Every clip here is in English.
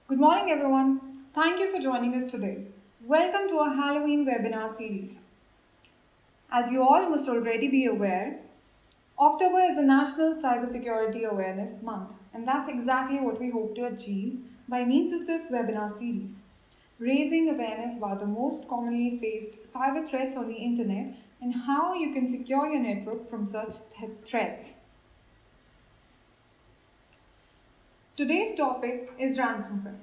Good morning, everyone. Thank you for joining us today. Welcome to our Halloween webinar series. As you all must already be aware, October is the National Cybersecurity Awareness Month, and that's exactly what we hope to achieve by means of this webinar series, raising awareness about the most commonly faced cyber threats on the internet and how you can secure your network from such threats. Today's topic is ransomware.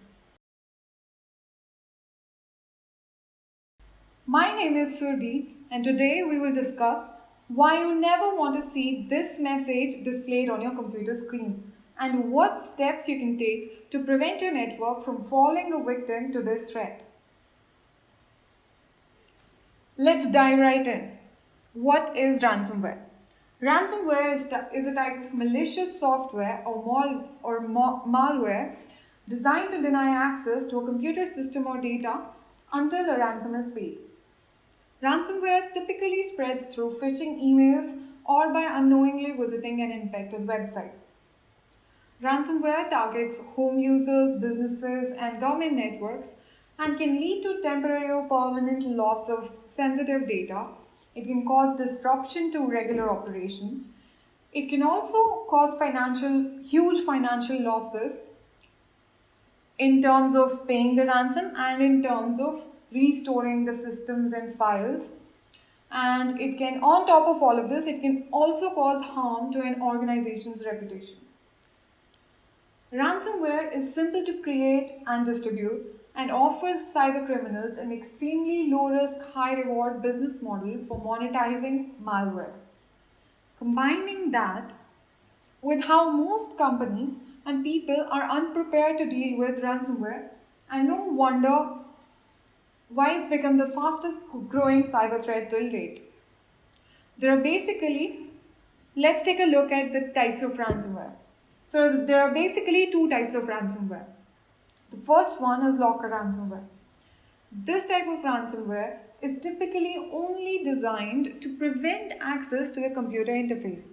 My name is Surbi, and today we will discuss why you never want to see this message displayed on your computer screen and what steps you can take to prevent your network from falling a victim to this threat. Let's dive right in. What is ransomware? Ransomware is a type of malicious software or malware designed to deny access to a computer system or data until a ransom is paid. Ransomware typically spreads through phishing emails or by unknowingly visiting an infected website. Ransomware targets home users, businesses, and government networks and can lead to temporary or permanent loss of sensitive data. It can cause disruption to regular operations. It can also cause huge financial losses in terms of paying the ransom and in terms of restoring the systems and files. And it can, on top of all of this, it can also cause harm to an organization's reputation. Ransomware is simple to create and distribute and offers cybercriminals an extremely low-risk, high-reward business model for monetizing malware. Combining that with how most companies and people are unprepared to deal with ransomware, and no wonder why it's become the fastest growing cyber threat till date. Let's take a look at the types of ransomware. So there are basically two types of ransomware. The first one is locker ransomware. This type of ransomware is typically only designed to prevent access to the computer interface.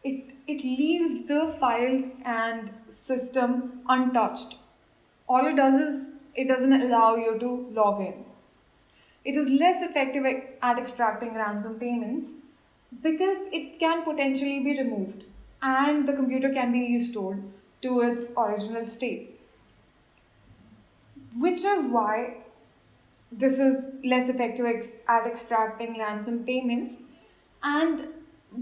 It leaves the files and system untouched. All it does is it doesn't allow you to log in. It is less effective at extracting ransom payments because it can potentially be removed and the computer can be restored to its original state. Which is why this is less effective at extracting ransom payments, and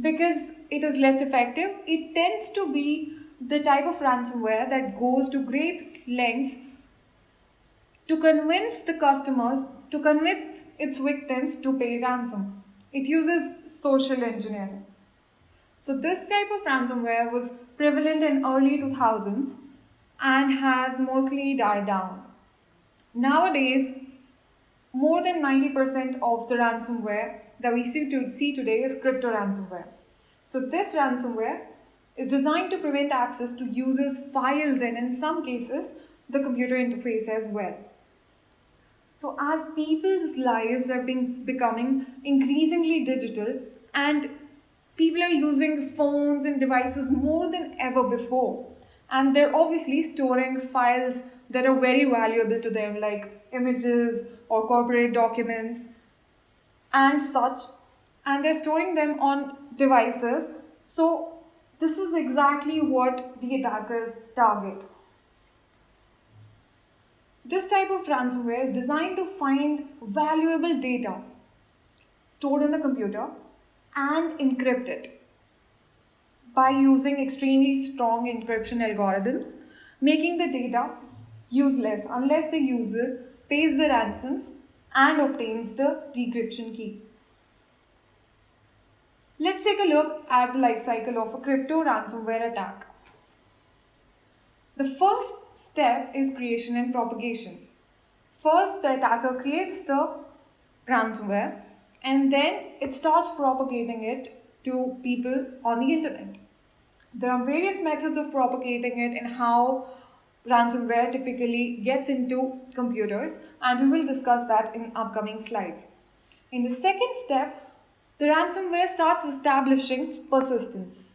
because it is less effective, it tends to be the type of ransomware that goes to great lengths to convince its victims to pay ransom. It uses social engineering. So this type of ransomware was prevalent in early 2000s and has mostly died down. Nowadays, more than 90% of the ransomware that we see today is crypto ransomware. So this ransomware is designed to prevent access to users' files and in some cases the computer interface as well. So as people's lives are becoming increasingly digital and people are using phones and devices more than ever before, and they're obviously storing files that are very valuable to them, like images or corporate documents and such, and they're storing them on devices. So this is exactly what the attackers target. This type of ransomware is designed to find valuable data stored in the computer and encrypt it by using extremely strong encryption algorithms, making the data useless unless the user pays the ransom and obtains the decryption key. Let's take a look at the life cycle of a crypto ransomware attack. The first step is creation and propagation. First, the attacker creates the ransomware and then it starts propagating it to people on the internet. There are various methods of propagating it and how ransomware typically gets into computers, and we will discuss that in upcoming slides. In the second step, the ransomware starts establishing persistence.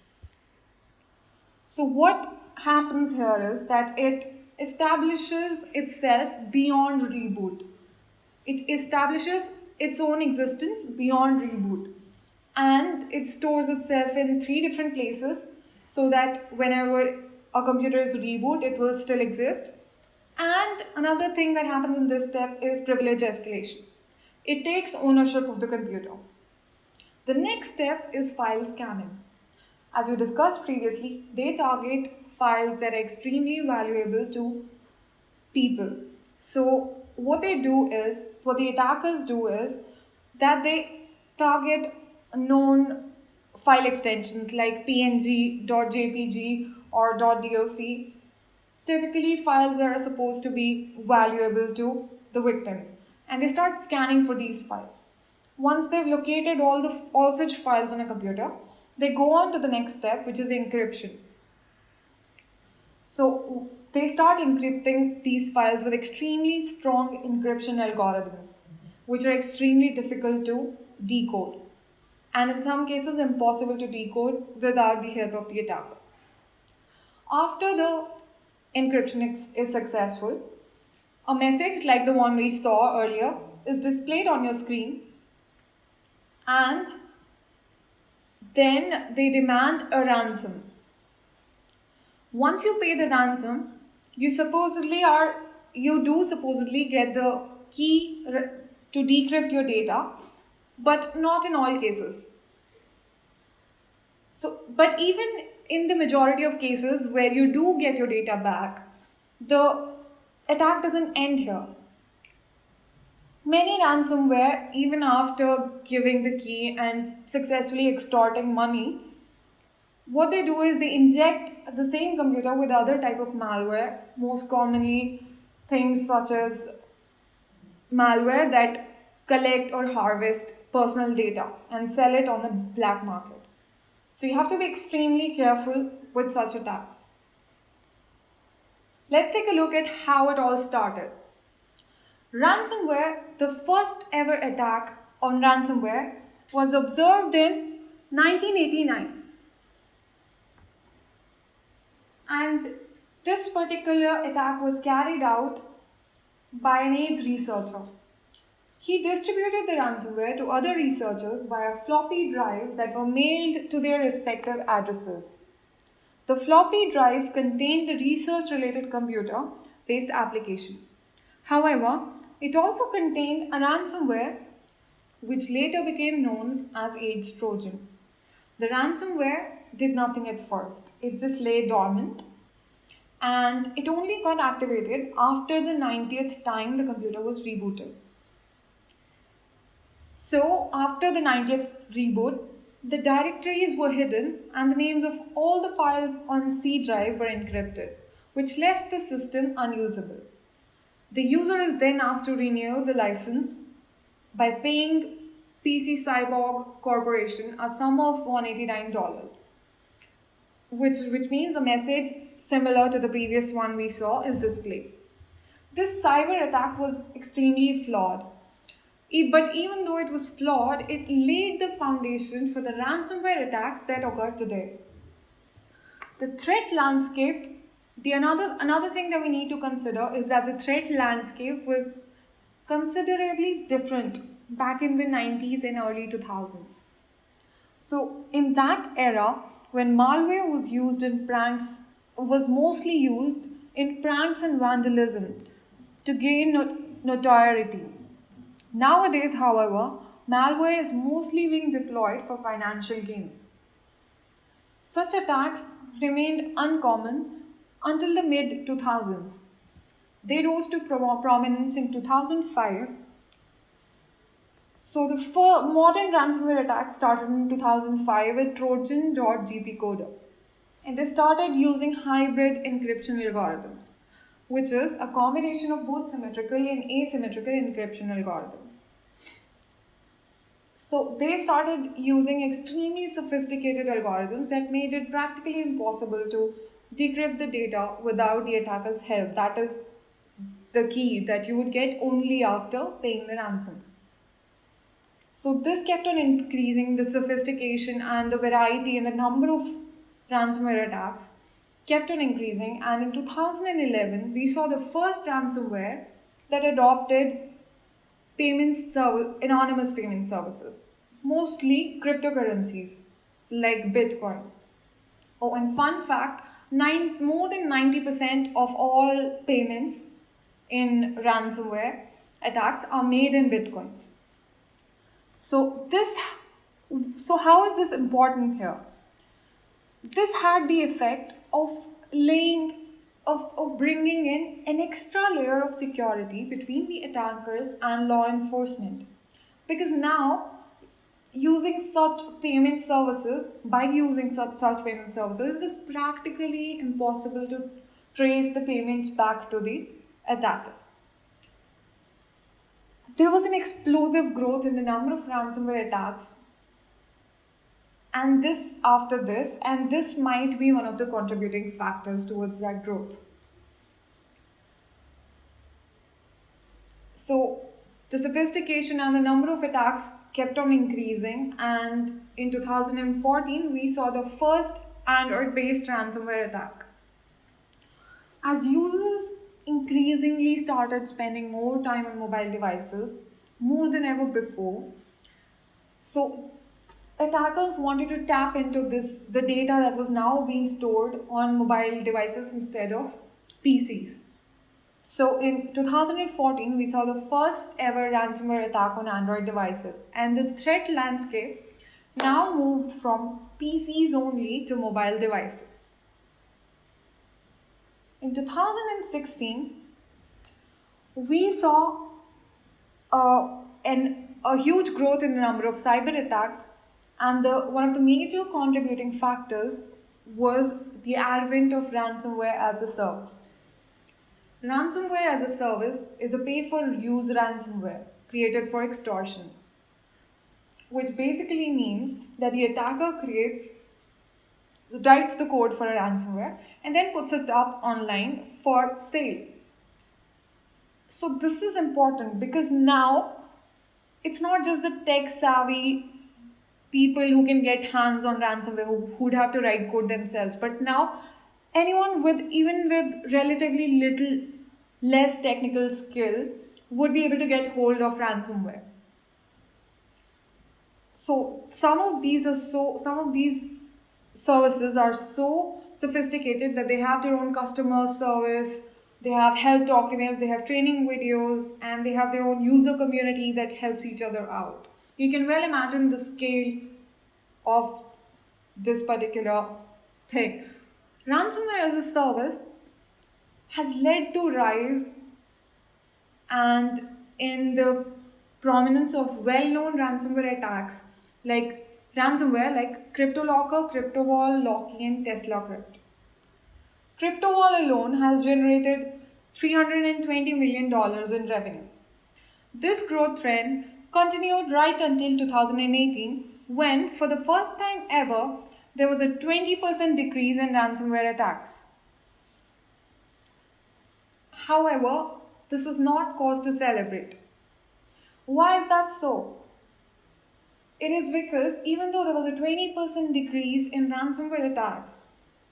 So what happens here is that it establishes itself beyond reboot. It establishes its own existence beyond reboot. And it stores itself in 3 different places so that whenever a computer is reboot, it will still exist. And another thing that happens in this step is privilege escalation. It takes ownership of the computer. The next step is file scanning. As we discussed previously, they target files that are extremely valuable to people. So what the attackers do is that they target known file extensions like png, .jpg or .doc. Typically files that are supposed to be valuable to the victims, and they start scanning for these files. Once they've located all such files on a computer, they go on to the next step, which is encryption. So they start encrypting these files with extremely strong encryption algorithms, which are extremely difficult to decode, and in some cases impossible to decode without the help of the attacker. After the encryption is successful, a message like the one we saw earlier is displayed on your screen, and then they demand a ransom. Once you pay the ransom, you do supposedly get the key to decrypt your data, but not in all cases. But even in the majority of cases where you do get your data back, the attack doesn't end here. Many ransomware, even after giving the key and successfully extorting money, what they do is they inject the same computer with other type of malware, most commonly things such as malware that collect or harvest personal data and sell it on the black market. So you have to be extremely careful with such attacks. Let's take a look at how it all started. Ransomware, the first ever attack on ransomware, was observed in 1989. And this particular attack was carried out by an AIDS researcher. He distributed the ransomware to other researchers via floppy drives that were mailed to their respective addresses. The floppy drive contained a research-related computer-based application. However, it also contained a ransomware which later became known as AIDS Trojan. The ransomware did nothing at first. It just lay dormant, and it only got activated after the 90th time the computer was rebooted. So after the 90th reboot, the directories were hidden and the names of all the files on C drive were encrypted, which left the system unusable. The user is then asked to renew the license by paying PC Cyborg Corporation a sum of $189, which means a message similar to the previous one we saw is displayed. This cyber attack was extremely flawed. But even though it was flawed, it laid the foundation for the ransomware attacks that occur today. The threat landscape, another thing that we need to consider is that the threat landscape was considerably different back in the 90s and early 2000s. So in that era, when malware was used in pranks, was mostly used in pranks and vandalism to gain notoriety. Nowadays, however, malware is mostly being deployed for financial gain. Such attacks remained uncommon until the mid-2000s. They rose to prominence in 2005. So the modern ransomware attacks started in 2005 with Trojan.gp coder. And they started using hybrid encryption algorithms, which is a combination of both symmetrical and asymmetrical encryption algorithms. So they started using extremely sophisticated algorithms that made it practically impossible to decrypt the data without the attacker's help. That is the key that you would get only after paying the ransom. So this kept on increasing the sophistication and the variety and the number of ransomware attacks kept on increasing, and in 2011 we saw the first ransomware that adopted anonymous payment services, mostly cryptocurrencies like Bitcoin. Oh, and fun fact, more than 90% of all payments in ransomware attacks are made in Bitcoins. So how is this important here? This had the effect of bringing in an extra layer of security between the attackers and law enforcement. Because now, by using such payment services, it was practically impossible to trace the payments back to the attackers. There was an explosive growth in the number of ransomware attacks, and this might be one of the contributing factors towards that growth. So the sophistication and the number of attacks kept on increasing, and in 2014 we saw the first Android-based ransomware attack. As users increasingly started spending more time on mobile devices, more than ever before, so attackers wanted to tap into the data that was now being stored on mobile devices instead of PCs. So in 2014, we saw the first ever ransomware attack on Android devices, and the threat landscape now moved from PCs only to mobile devices. In 2016, we saw a huge growth in the number of cyber attacks, and one of the major contributing factors was the advent of ransomware as a service. Ransomware as a service is a pay-for-use ransomware created for extortion, which basically means that the attacker writes the code for a ransomware and then puts it up online for sale. So this is important because now it's not just the tech-savvy people who can get hands on ransomware who would have to write code themselves, but now anyone even with relatively less technical skill would be able to get hold of ransomware. So some of these services are so sophisticated that they have their own customer service, they have help documents, they have training videos, and they have their own user community that helps each other out. You can well imagine the scale of this particular thing. Ransomware as a service has led to rise and in the prominence of well-known ransomware attacks like CryptoLocker, CryptoWall, Locky, and TeslaCrypt. CryptoWall alone has generated $320 million in revenue. This growth trend continued right until 2018 when, for the first time ever, there was a 20% decrease in ransomware attacks. However, this was not cause to celebrate. Why is that so? It is because even though there was a 20% decrease in ransomware attacks,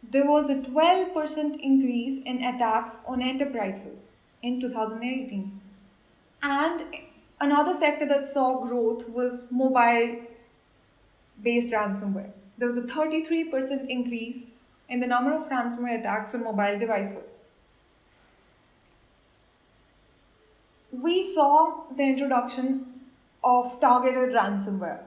there was a 12% increase in attacks on enterprises in 2018. And another sector that saw growth was mobile-based ransomware. There was a 33% increase in the number of ransomware attacks on mobile devices. We saw the introduction of targeted ransomware.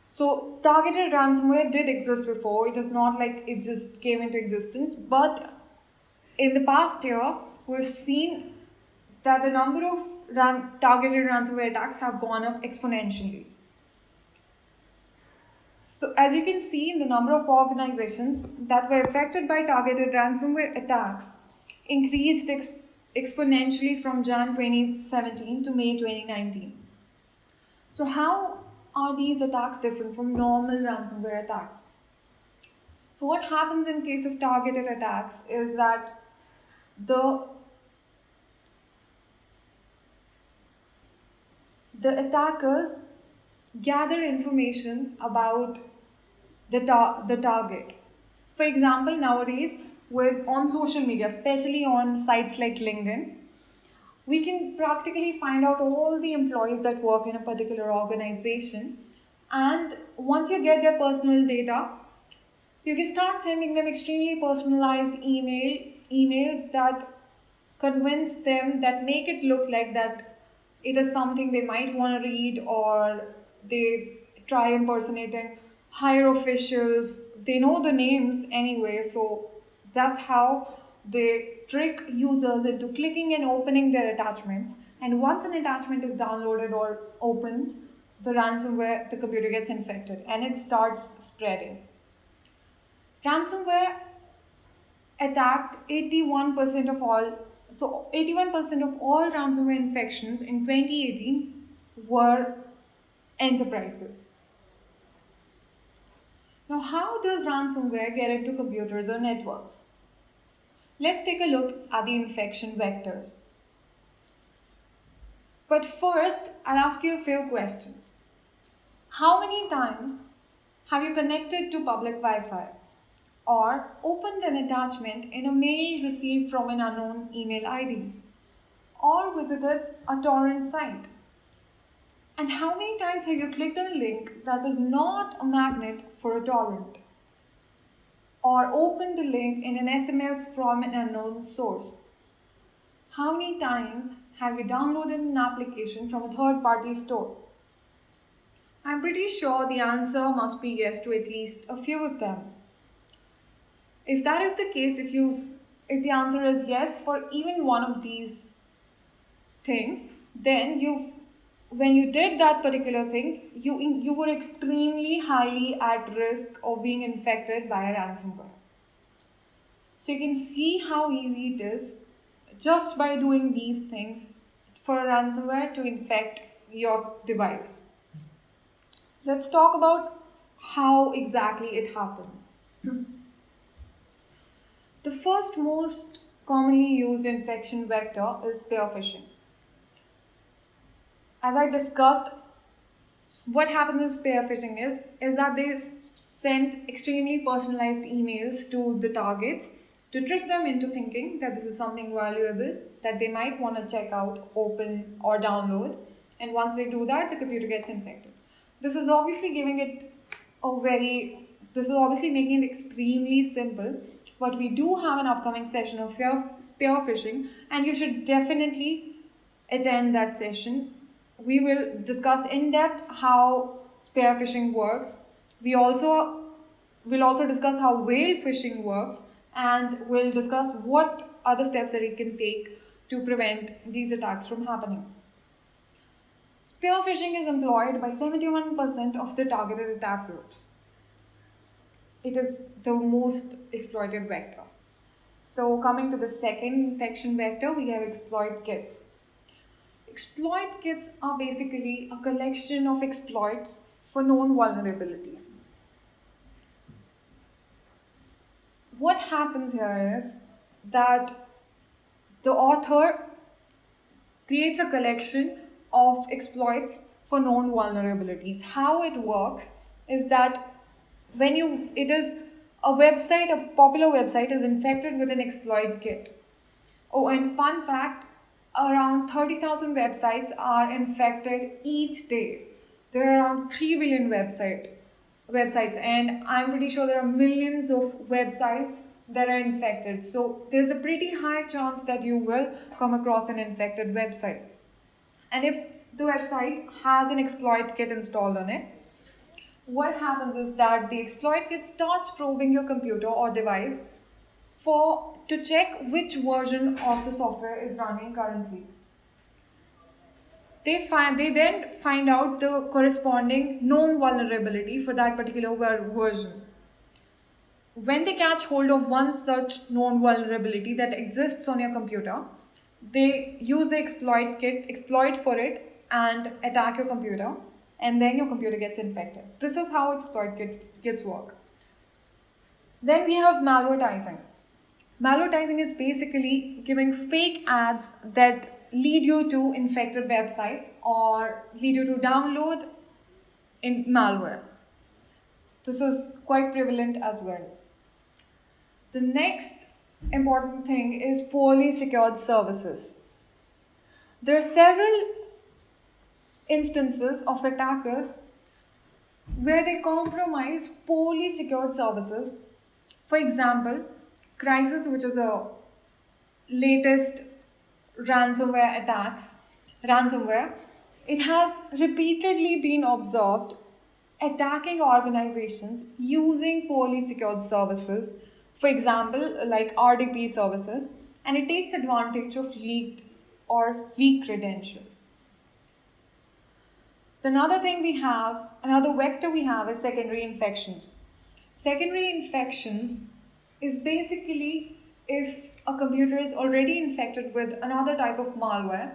So targeted ransomware did exist before. It is not like it just came into existence, but in the past year, we've seen that the number of targeted ransomware attacks have gone up exponentially. So as you can see, the number of organizations that were affected by targeted ransomware attacks increased exponentially from Jan 2017 to May 2019. So how are these attacks different from normal ransomware attacks? So what happens in case of targeted attacks is that the attackers gather information about the target. For example, nowadays on social media, especially on sites like LinkedIn, we can practically find out all the employees that work in a particular organization. And once you get their personal data, you can start sending them extremely personalized emails that convince them, that make it look like that it is something they might want to read, or they try impersonating higher officials. They know the names anyway, so that's how they trick users into clicking and opening their attachments. And once an attachment is downloaded or opened, the computer gets infected and it starts spreading. Ransomware attacked 81% of all, so 81% of all ransomware infections in 2018 were enterprises. Now, how does ransomware get into computers or networks? Let's take a look at the infection vectors. But first, I'll ask you a few questions. How many times have you connected to public Wi-Fi, or opened an attachment in a mail received from an unknown email ID, or visited a torrent site? And how many times have you clicked on a link that was not a magnet for a torrent, or opened a link in an SMS from an unknown source? How many times have you downloaded an application from a third-party store? I'm pretty sure the answer must be yes to at least a few of them. If that is the case, if the answer is yes for even one of these things, then when you did that particular thing, you were extremely highly at risk of being infected by a ransomware. So you can see how easy it is just by doing these things for a ransomware to infect your device. Let's talk about how exactly it happens. The first most commonly used infection vector is spear phishing. As I discussed, what happens in spear phishing is that they send extremely personalized emails to the targets to trick them into thinking that this is something valuable that they might want to check out, open, or download. And once they do that, the computer gets infected. This is obviously making it extremely simple. But we do have an upcoming session of spear phishing, and you should definitely attend that session. We will discuss in depth how spear phishing works. We'll also discuss how whale phishing works, and we'll discuss what other steps that we can take to prevent these attacks from happening. Spear phishing is employed by 71% of the targeted attack groups. It is the most exploited vector. So coming to the second infection vector, we have exploit kits. Exploit kits are basically a collection of exploits for known vulnerabilities. What happens here is that the author creates a collection of exploits for known vulnerabilities. How it works is that a popular website is infected with an exploit kit. Oh, and fun fact, around 30,000 websites are infected each day. There are around 3 billion websites, and I'm pretty sure there are millions of websites that are infected. So there's a pretty high chance that you will come across an infected website. And if the website has an exploit kit installed on it, what happens is that the exploit kit starts probing your computer or device to check which version of the software is running currently. They then find out the corresponding known vulnerability for that particular version. When they catch hold of one such known vulnerability that exists on your computer, they use the exploit kit, exploit for it, and attack your computer. And then your computer gets infected. This is how exploit kits work. Then we have malvertising. Malvertising is basically giving fake ads that lead you to infected websites or lead you to download in malware. This is quite prevalent as well. The next important thing is poorly secured services. There are several instances of attackers where they compromise poorly secured services. For example, Crisis, which is a latest ransomware, it has repeatedly been observed attacking organizations using poorly secured services, for example, like RDP services, and it takes advantage of leaked or weak credentials. Another vector we have is secondary infections. Secondary infections is basically if a computer is already infected with another type of malware,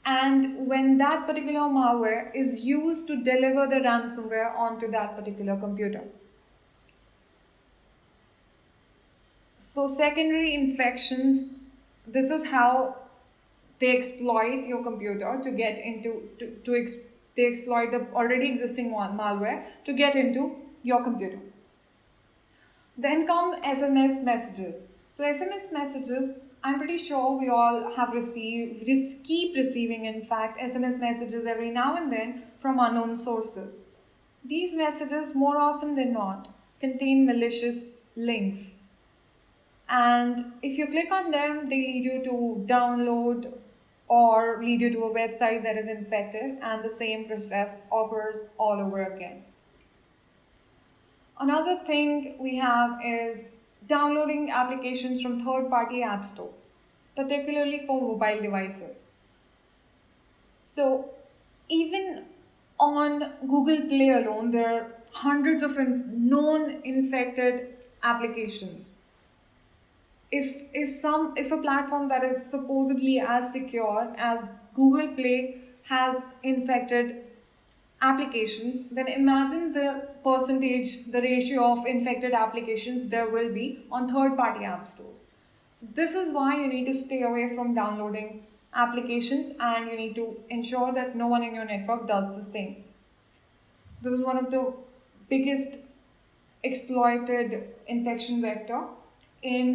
and when that particular malware is used to deliver the ransomware onto that particular computer. So secondary infections, this is how they exploit your computer to get into, they exploit the already existing malware to get into your computer. Then come SMS messages. So SMS messages, I'm pretty sure we all have keep receiving in fact SMS messages every now and then from unknown sources. These messages more often than not contain malicious links. And if you click on them, they lead you to download or lead you to a website that is infected, and the same process occurs all over again. Another thing we have is downloading applications from third-party app stores, particularly for mobile devices. So even on Google Play alone, there are hundreds of known infected applications. If a platform that is supposedly as secure as Google Play has infected applications, then imagine the ratio of infected applications there will be on third-party app stores. So this is why you need to stay away from downloading applications, and you need to ensure that no one in your network does the same. This is one of the biggest exploited infection vector in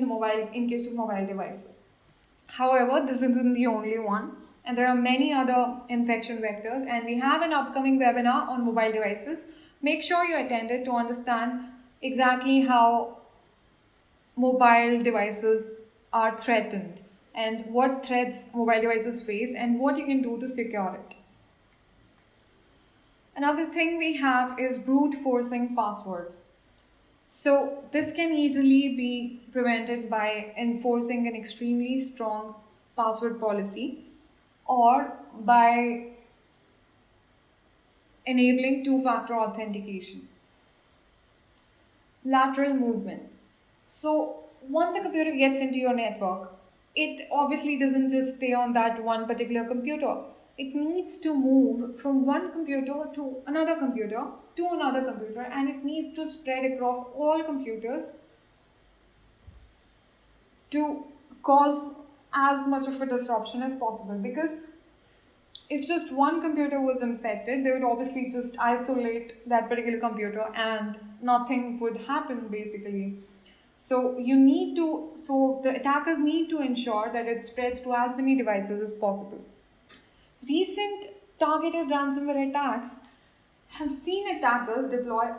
case of mobile devices. However, this isn't the only one, and there are many other infection vectors, and we have an upcoming webinar on mobile devices. Make sure you attend it to understand exactly how mobile devices are threatened and what threats mobile devices face and what you can do to secure it. Another thing we have is brute forcing passwords. So this can easily be prevented by enforcing an extremely strong password policy or by enabling two-factor authentication. Lateral movement. So once a computer gets into your network, it obviously doesn't just stay on that one particular computer. It needs to move from one computer to another computer, and it needs to spread across all computers to cause as much of a disruption as possible. Because if just one computer was infected, they would obviously just isolate that particular computer and nothing would happen basically. So the attackers need to ensure that it spreads to as many devices as possible. Recent targeted ransomware attacks have seen attackers deploy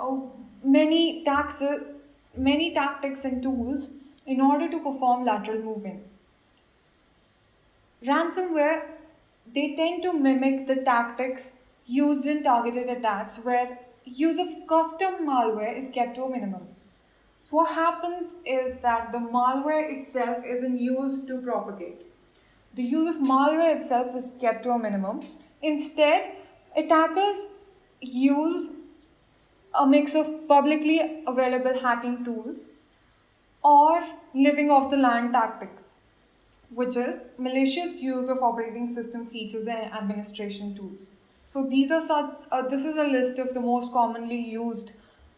many tactics and tools in order to perform lateral movement. Ransomware, they tend to mimic the tactics used in targeted attacks where use of custom malware is kept to a minimum. So what happens is that the malware itself isn't used to propagate. The use of malware itself is kept to a minimum. Instead, attackers use a mix of publicly available hacking tools or living off the land tactics, which is malicious use of operating system features and administration tools. So this is a list of the most commonly used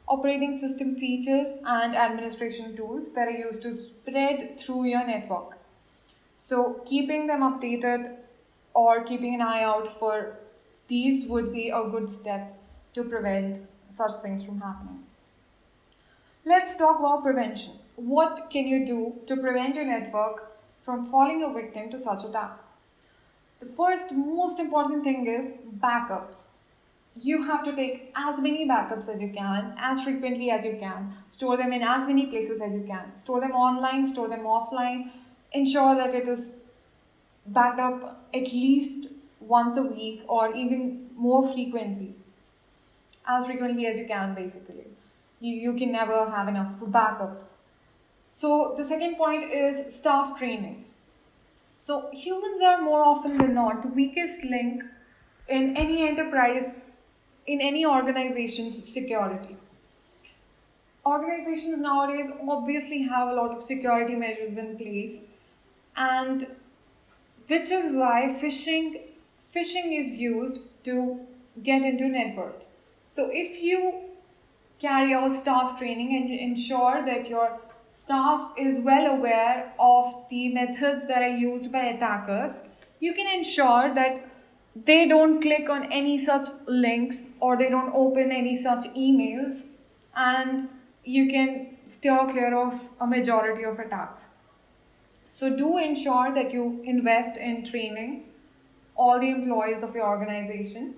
operating system features and administration tools that are used to spread through your network. So keeping them updated or keeping an eye out for these would be a good step to prevent such things from happening. Let's talk about prevention. what can you do to prevent your network from falling a victim to such attacks? The first most important thing is backups. You have to take as many backups as you can, as frequently as you can, store them in as many places as you can, store them online, store them offline, ensure that it is backed up at least once a week or even more frequently, as frequently as you can basically. You can never have enough backups. So the second point is staff training. So humans are more often than not the weakest link in any enterprise, in any organization's security. Organizations nowadays obviously have a lot of security measures in place, and which is why phishing is used to get into networks. So if you carry out staff training and ensure that your staff is well aware of the methods that are used by attackers, you can ensure that they don't click on any such links or they don't open any such emails, and you can steer clear of a majority of attacks. So do ensure that you invest in training all the employees of your organization,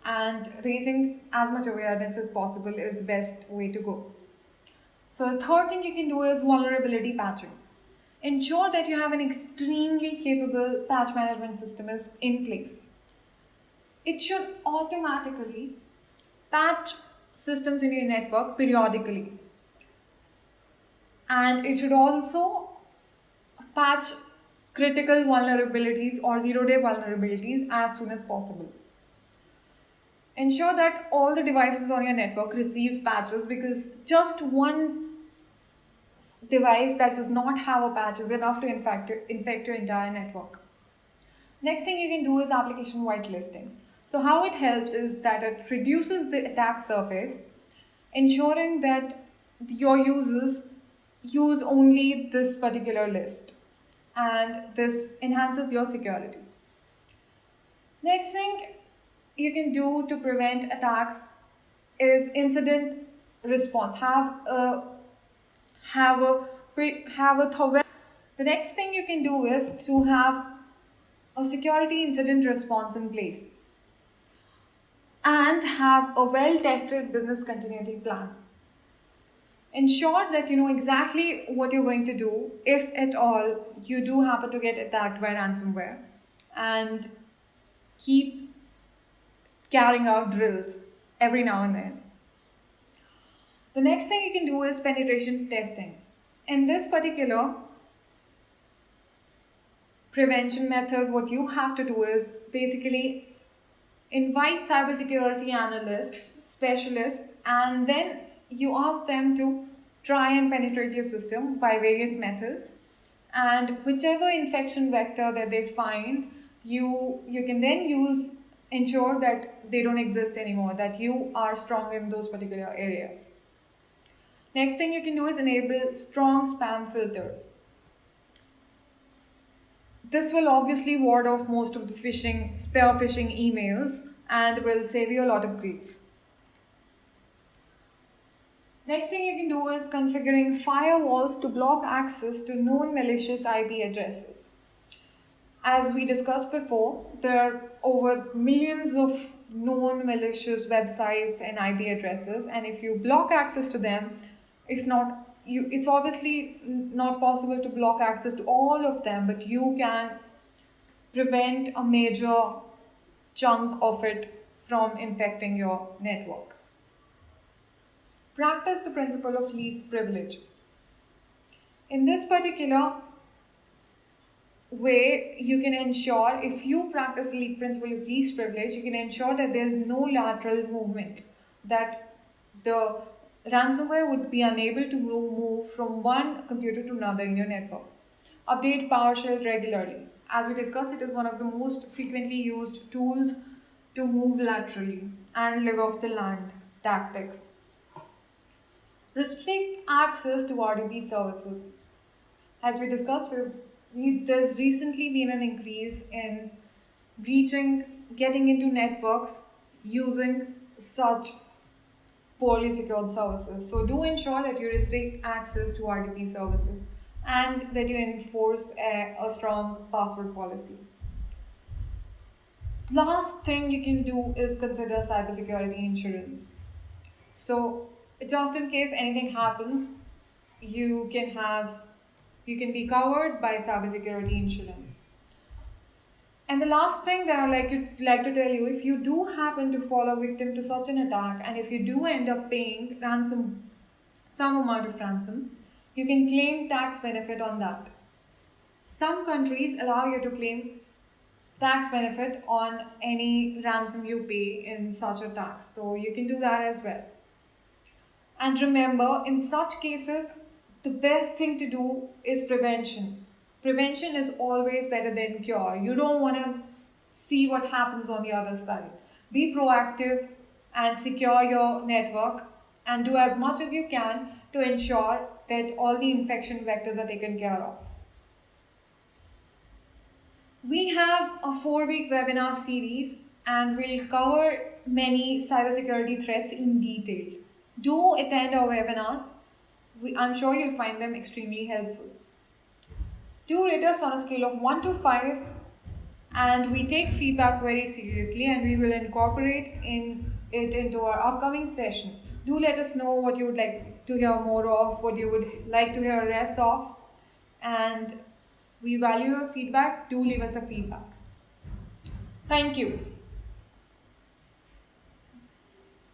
and raising as much awareness as possible is the best way to go. So the third thing you can do is vulnerability patching. Ensure that you have an extremely capable patch management system is in place. It should automatically patch systems in your network periodically. And it should also patch critical vulnerabilities or zero-day vulnerabilities as soon as possible. Ensure that all the devices on your network receive patches, because just one device that does not have a patch is enough to infect your entire network. Next thing you can do is application whitelisting. So how it helps is that it reduces the attack surface, ensuring that your users use only this particular list, and this enhances your security. Next thing you can do to prevent attacks is incident response. The next thing you can do is to have a security incident response in place and have a well-tested business continuity plan. Ensure that you know exactly what you're going to do if at all you do happen to get attacked by ransomware, and keep carrying out drills every now and then. The next thing you can do is penetration testing. In this particular prevention method, what you have to do is basically invite cybersecurity analysts, specialists, and then you ask them to try and penetrate your system by various methods. And whichever infection vector that they find, you can then ensure that they don't exist anymore, that you are strong in those particular areas. Next thing you can do is enable strong spam filters. This will obviously ward off most of the spear phishing emails, and will save you a lot of grief. Next thing you can do is configuring firewalls to block access to known malicious IP addresses. As we discussed before, there are over millions of known malicious websites and IP addresses, and if you block access to them, it's obviously not possible to block access to all of them, but you can prevent a major chunk of it from infecting your network. Practice the principle of least privilege. In this particular way, you can ensure, if you practice the principle of least privilege, you can ensure that there is no lateral movement, that the ransomware would be unable to move from one computer to another in your network. Update PowerShell regularly. As we discussed, it is one of the most frequently used tools to move laterally and live off the land tactics. Restrict access to RDP services. As we discussed, there's recently been an increase in getting into networks using such poorly secured services. So do ensure that you restrict access to RDP services and that you enforce a strong password policy. Last thing you can do is consider cybersecurity insurance. So just in case anything happens, you can be covered by cybersecurity insurance. And the last thing that I'd like to tell you, if you do happen to fall a victim to such an attack, and if you do end up paying some amount of ransom, you can claim tax benefit on that. Some countries allow you to claim tax benefit on any ransom you pay in such a tax, so you can do that as well. And remember, in such cases, the best thing to do is prevention. Prevention is always better than cure. You don't want to see what happens on the other side. Be proactive and secure your network and do as much as you can to ensure that all the infection vectors are taken care of. We have a 4-week webinar series and we'll cover many cybersecurity threats in detail. Do attend our webinars. I'm sure you'll find them extremely helpful. Do rate us on a scale of 1 to 5, and we take feedback very seriously and we will incorporate it into our upcoming session. Do let us know what you would like to hear more of, what you would like to hear less of, and we value your feedback. Do leave us a feedback. Thank you.